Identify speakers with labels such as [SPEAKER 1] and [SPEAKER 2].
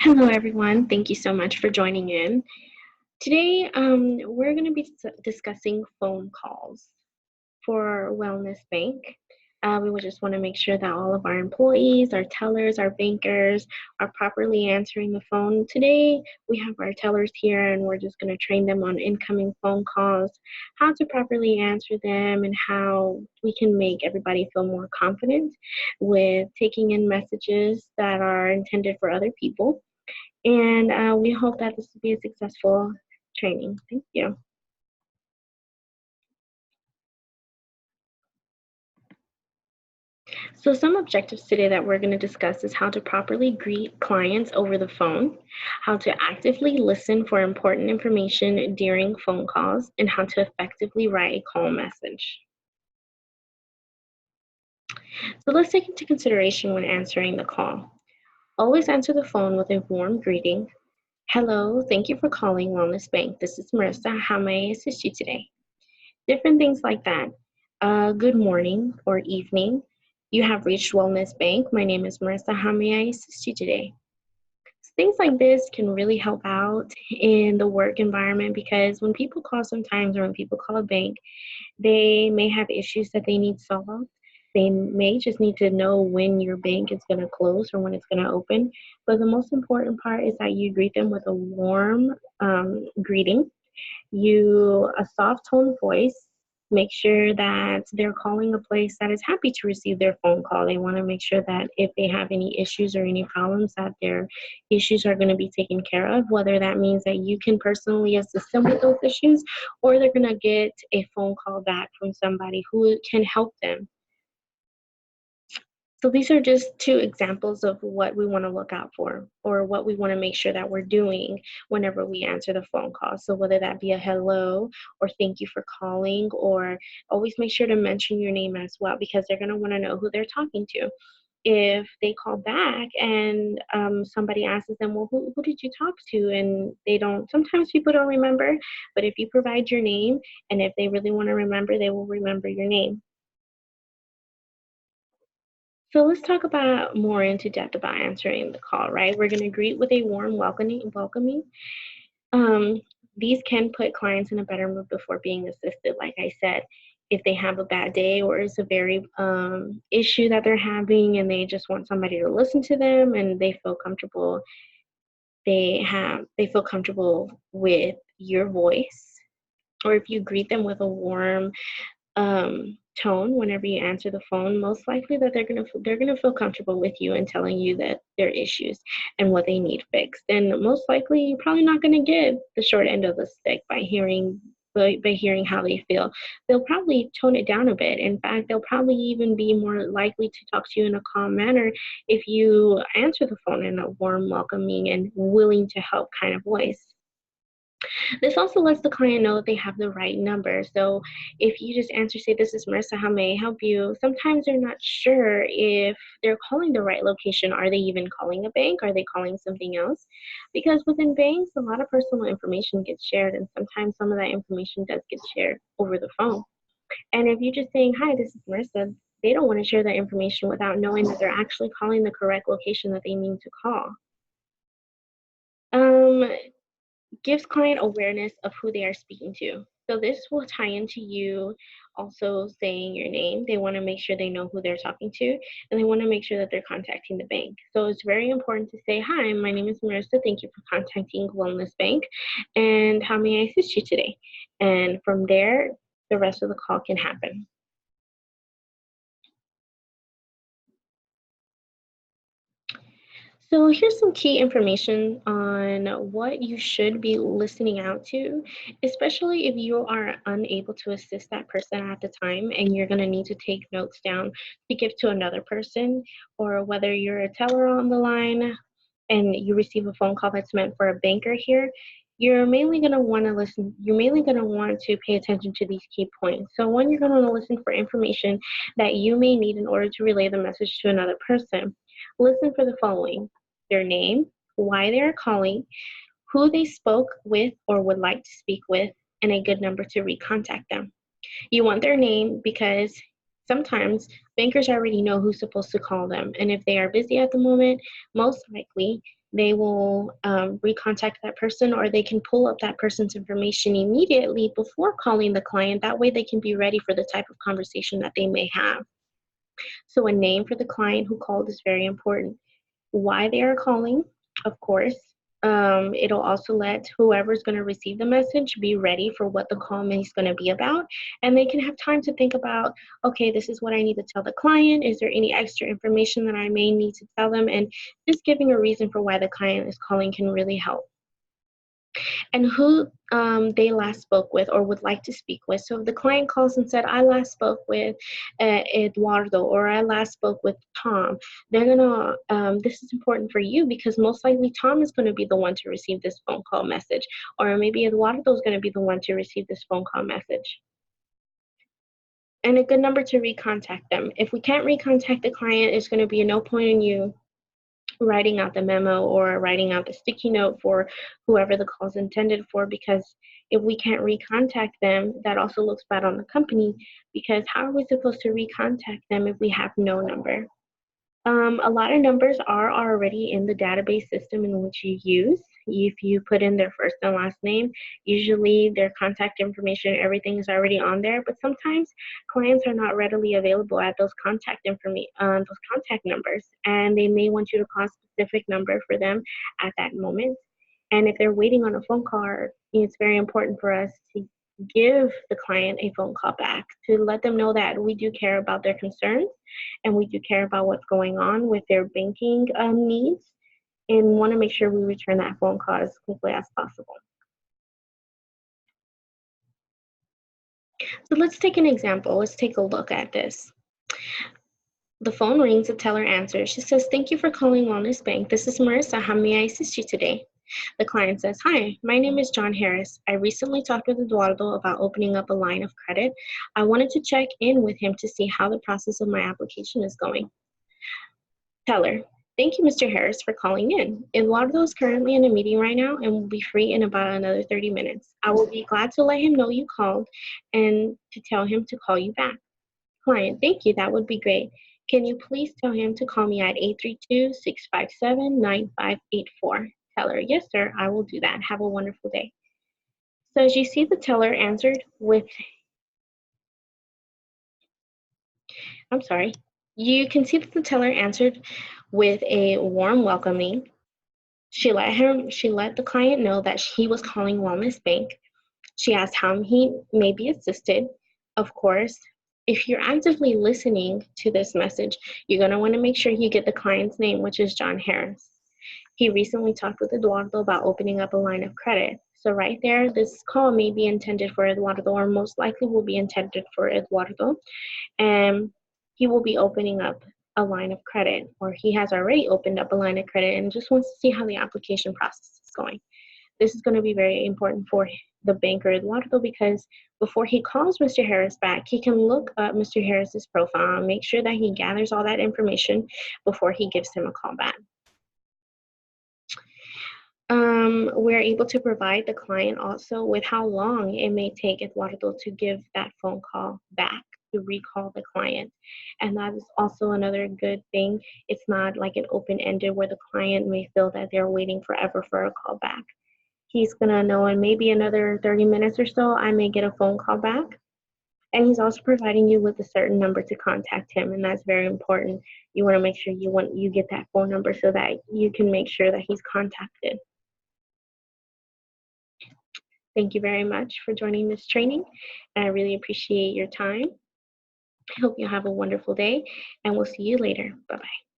[SPEAKER 1] Hello, everyone. Thank you so much for joining in. Today, we're going to be discussing phone calls for Wellness Bank. We would just want to make sure that all of our employees, our tellers, our bankers are properly answering the phone. Today, we have our tellers here, and we're just going to train them on incoming phone calls, how to properly answer them, and how we can make everybody feel more confident with taking in messages that are intended for other people. And we hope that this will be a successful training. Thank you. So some objectives today that we're going to discuss is how to properly greet clients over the phone, how to actively listen for important information during phone calls, and how to effectively write a call message. So let's take into consideration when answering the call. Always answer the phone with a warm greeting. Hello, thank you for calling Wellness Bank. This is Marissa. How may I assist you today? Different things like that. Good morning or evening. You have reached Wellness Bank. My name is Marissa. How may I assist you today? Things like this can really help out in the work environment because when people call sometimes or when people call a bank, they may have issues that they need solved. They may just need to know when your bank is going to close or when it's going to open. But the most important part is that you greet them with a warm greeting, a soft tone voice. Make sure that they're calling a place that is happy to receive their phone call. They want to make sure that if they have any issues or any problems, that their issues are going to be taken care of, whether that means that you can personally assist them with those issues or they're going to get a phone call back from somebody who can help them. So these are just two examples of what we want to look out for or what we want to make sure that we're doing whenever we answer the phone call. So whether that be a hello or thank you for calling, or always make sure to mention your name as well because they're going to want to know who they're talking to. If they call back and somebody asks them, well, who did you talk to? And they don't, sometimes people don't remember, but if you provide your name and if they really want to remember, they will remember your name. So let's talk about more into depth about answering the call, right? We're going to greet with a warm welcoming. Um, these can put clients in a better mood before being assisted. Like I said, if they have a bad day or it's a very issue that they're having and they just want somebody to listen to them and they feel comfortable, they feel comfortable with your voice. Or if you greet them with a warm tone whenever you answer the phone, most likely that they're gonna feel comfortable with you and telling you that their issues and what they need fixed. And most likely, you're probably not gonna get the short end of the stick by hearing how they feel. They'll probably tone it down a bit. In fact, they'll probably even be more likely to talk to you in a calm manner if you answer the phone in a warm, welcoming, and willing to help kind of voice. This also lets the client know that they have the right number. So if you just answer, say, this is Marissa, how may I help you? Sometimes they're not sure if they're calling the right location. Are they even calling a bank? Are they calling something else? Because within banks, a lot of personal information gets shared, and sometimes some of that information does get shared over the phone. And if you're just saying, hi, this is Marissa, they don't want to share that information without knowing that they're actually calling the correct location that they need to call. Um, Gives client awareness of who they are speaking to. So this will tie into you also saying your name. They want to make sure they know who they're talking to, and they want to make sure that they're contacting the bank. So it's very important to say, hi, my name is Marissa. Thank you for contacting Wellness Bank, and how may I assist you today? And from there, the rest of the call can happen. So here's some key information on what you should be listening out to, especially if you are unable to assist that person at the time and you're going to need to take notes down to give to another person, or whether you're a teller on the line and you receive a phone call that's meant for a banker here. You're mainly going to want to listen. You're mainly going to want to pay attention to these key points. So, one, you're going to want to listen for information that you may need in order to relay the message to another person. Listen for the following: their name, why they are calling, who they spoke with or would like to speak with, and a good number to recontact them. You want their name because sometimes bankers already know who's supposed to call them. And if they are busy at the moment, most likely they will recontact that person, or they can pull up that person's information immediately before calling the client. That way they can be ready for the type of conversation that they may have. So a name for the client who called is very important. Why they are calling, of course. It'll also let whoever's going to receive the message be ready for what the call is going to be about. And they can have time to think about, okay, this is what I need to tell the client. Is there any extra information that I may need to tell them? And just giving a reason for why the client is calling can really help. And who they last spoke with or would like to speak with. So if the client calls and said, I last spoke with Eduardo, or I last spoke with Tom, they're gonna, this is important for you because most likely Tom is gonna be the one to receive this phone call message, or maybe Eduardo is gonna be the one to receive this phone call message. And a good number to recontact them. If we can't recontact the client, it's gonna be no point in you writing out the memo or writing out the sticky note for whoever the call is intended for, because if we can't recontact them, that also looks bad on the company, because how are we supposed to recontact them if we have no number? A lot of numbers are already in the database system in which you use. If you put in their first and last name, usually their contact information, everything is already on there. But sometimes clients are not readily available at those contact numbers, and they may want you to call a specific number for them at that moment. And if they're waiting on a phone call, it's very important for us to give the client a phone call back to let them know that we do care about their concerns and we do care about what's going on with their banking needs, and want to make sure we return that phone call as quickly as possible. So let's take an example. Let's take a look at this. The phone rings, the teller answers. She says, "Thank you for calling Wellness Bank. This is Marissa. How may I assist you today?" The client says, "Hi, my name is John Harris. I recently talked with Eduardo about opening up a line of credit. I wanted to check in with him to see how the process of my application is going." Teller: "Thank you, Mr. Harris, for calling in. Eduardo is currently in a meeting right now and will be free in about another 30 minutes. I will be glad to let him know you called and to tell him to call you back." Client: "Thank you, that would be great. Can you please tell him to call me at 832-657-9584. Teller: "Yes, sir, I will do that. Have a wonderful day." So as you see, the teller answered with, I'm sorry, you can see that the teller answered with a warm welcoming. She let the client know that he was calling Wellness Bank. She asked how he may be assisted. Of course, if you're actively listening to this message, you're going to want to make sure you get the client's name, which is John Harris. He recently talked with Eduardo about opening up a line of credit. So right there, this call may be intended for Eduardo, or most likely will be intended for Eduardo. And he will be opening up a line of credit, or he has already opened up a line of credit and just wants to see how the application process is going. This is going to be very important for the banker Eduardo, because before he calls Mr. Harris back, he can look up Mr. Harris's profile and make sure that he gathers all that information before he gives him a call back. We're able to provide the client also with how long it may take Eduardo to give that phone call back, to recall the client. And that is also another good thing. It's not like an open-ended where the client may feel that they're waiting forever for a call back. He's gonna know in maybe another 30 minutes or so, I may get a phone call back. And he's also providing you with a certain number to contact him, and that's very important. You wanna make sure you get that phone number so that you can make sure that he's contacted. Thank you very much for joining this training, and I really appreciate your time. I hope you have a wonderful day, and we'll see you later. Bye-bye.